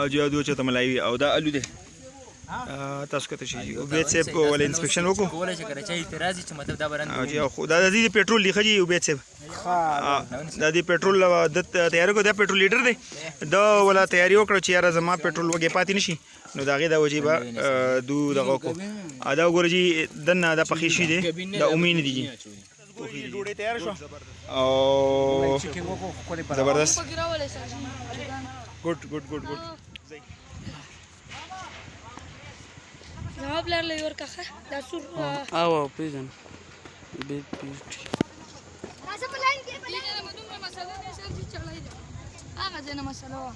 جو چاته ملایوي او دا الو دی تاسو کته شي عبید صاحب کو ول انسپیکشن وکړو کولای شي کړه چې اعتراض چې مطلب دا برند او خو دا د پېټرول لیکه جی عبید صاحب دا د پېټرول د تیار کو دا پېټرول لیټر دی دا ولا تیاری وکړه چې یاره زما پېټرول وګې پاتې نشي نو دا غي دا وجې به دو دغه کو ادا وګورئ جی دنه دا پخې شي دی دا امید دي جی ډوډۍ تیار شو او زبردست ګډ نو بلر لې ورکه دا سور او پیژن بیت پیټ راځه په لاین کې په لاین کې دومره مسله دې سر چې چلای دا هغه ځنه مسله وا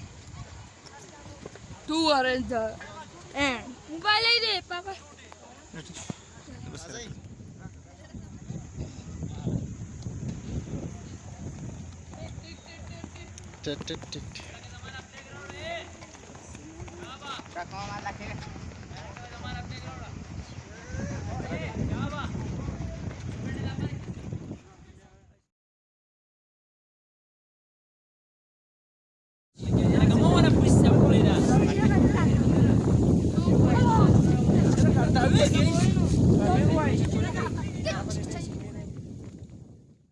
تو ورنده موبایل دې پاپا ټټ